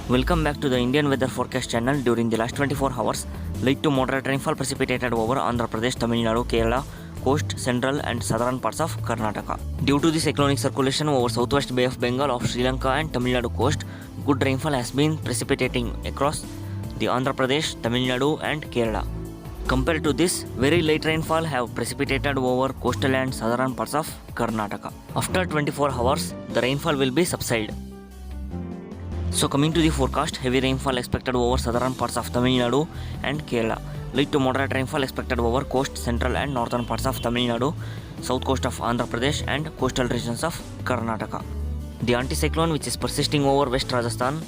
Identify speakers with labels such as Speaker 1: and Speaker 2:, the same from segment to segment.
Speaker 1: Welcome back to the Indian weather forecast channel. During the last 24 hours, light to moderate rainfall precipitated over Andhra Pradesh, Tamil Nadu, Kerala, coast, central and southern parts of Karnataka. Due to the cyclonic circulation over southwest Bay of Bengal of Sri Lanka and Tamil Nadu coast, good rainfall has been precipitating across the Andhra Pradesh, Tamil Nadu and Kerala. Compared to this, very light rainfall have precipitated over coastal and southern parts of Karnataka. After 24 hours, the rainfall will be subsided. So coming to the forecast, heavy rainfall expected over southern parts of Tamil Nadu and Kerala. Light to moderate rainfall expected over coast, central and northern parts of Tamil Nadu, south coast of Andhra Pradesh and coastal regions of Karnataka. The anticyclone which is persisting over West Rajasthan,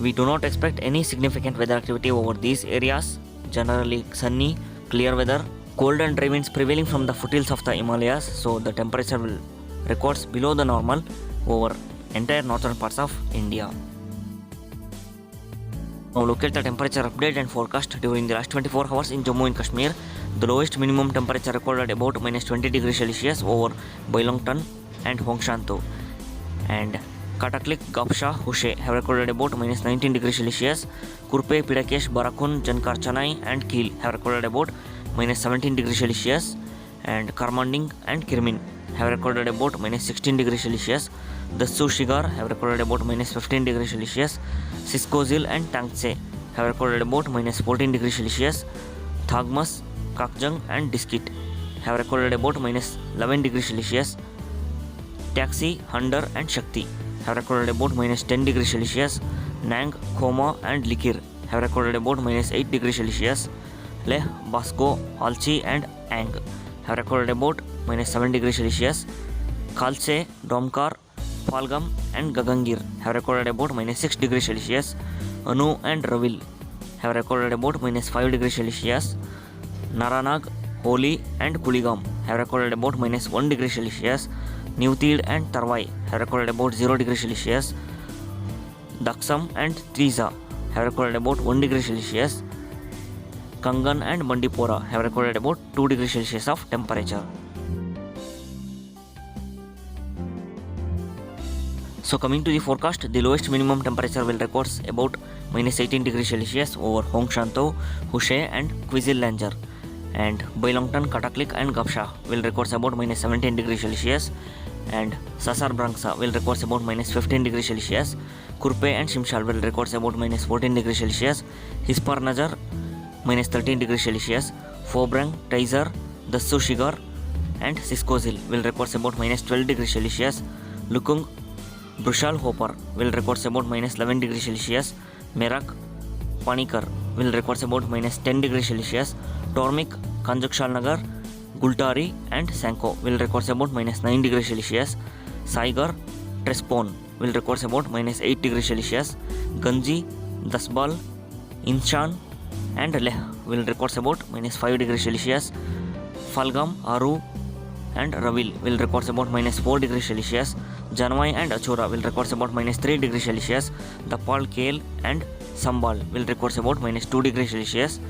Speaker 1: we do not expect any significant weather activity over these areas. Generally sunny, clear weather, cold and dry winds prevailing from the foothills of the Himalayas, so the temperature will records below the normal over entire northern parts of India. Now look at the temperature update and forecast during the last 24 hours in Jammu and Kashmir. The lowest minimum temperature recorded about -20 degrees Celsius over Bailongton and Hongshanto, and Kataklik, Gapsha, Hushe have recorded about -19 degrees Celsius. Kurpe, Pidakesh, Barakun, Jankar, Chanai and Keel have recorded about -17 degrees Celsius, and Karmanding and Kirmin have recorded about -16 degrees Celsius. Dassu, Shigar have recorded about -15 degrees Celsius. Siskozil and Tangtse have recorded about -14 degrees Celsius. Thagmas, Kakjang and Diskit have recorded about -11 degrees Celsius. Taxi, Handar and Shakti have recorded about -10 degrees Celsius. Nang, Khoma and Likir have recorded about -8 degrees Celsius. Leh, Basko, Halchi and Ang have recorded about -7 degrees Celsius. Khalse, Domkar, Palgam and Gagangir have recorded about -6 degrees Celsius. Anu and Ravil have recorded about -5 degrees Celsius. Naranag, Holi and Kuligam have recorded about -1 degree Celsius. Newtid and Tarvai have recorded about 0 degrees Celsius. Daksam and Triza have recorded about 1 degree Celsius. Kangan and Bandipora have recorded about 2 degrees Celsius of temperature. So coming to the forecast, the lowest minimum temperature will record about -18 degrees Celsius over Hongshanto, Hushe and Quizillanger, and Bailongton, Kataklik and Gapsha will record about -17 degrees Celsius, and Sasar Brangsa will record about -15 degrees Celsius. Kurpe and Shimshal will record about -14 degrees Celsius. Hispar Najar -13 degrees Celsius. Fobrang, Taizer, Dassu, Shigar and Siskozil will record about -12 degrees Celsius. Lukung, Brushal Hopper will record about -11 degrees Celsius. Merak, Panikar will record about -10 degrees Celsius. Tormik, Kanjakshal Nagar, Gultari and Sanko will record about -9 degrees Celsius. Saigar, Trespon will record about -8 degrees Celsius. Ganji, Dasbal, Inshan and Leh will record about -5 degrees Celsius. Falgam, Aru and Ravil will record about -4 degrees Celsius. Janwai and Achura will record about -3 degrees Celsius. Dapal, Kale and Sambal will record about -2 degrees Celsius.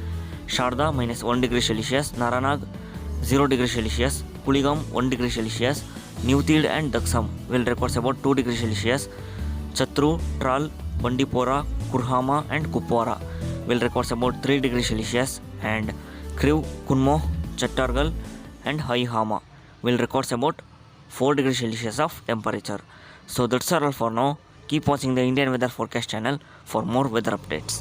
Speaker 1: Sharda -1 degree Celsius. Naranag 0 degrees Celsius. Kuligam 1 degree Celsius. Newtid and Daksam will record about 2 degrees Celsius. Chatru, Tral, Bandipora, Kurhama and Kupwara will record about 3 degrees Celsius, and Kriv, Kunmo, Chattargal and Haihama will record about 4 degrees Celsius of temperature. So that's all for now. Keep watching the Indian weather forecast channel for more weather updates.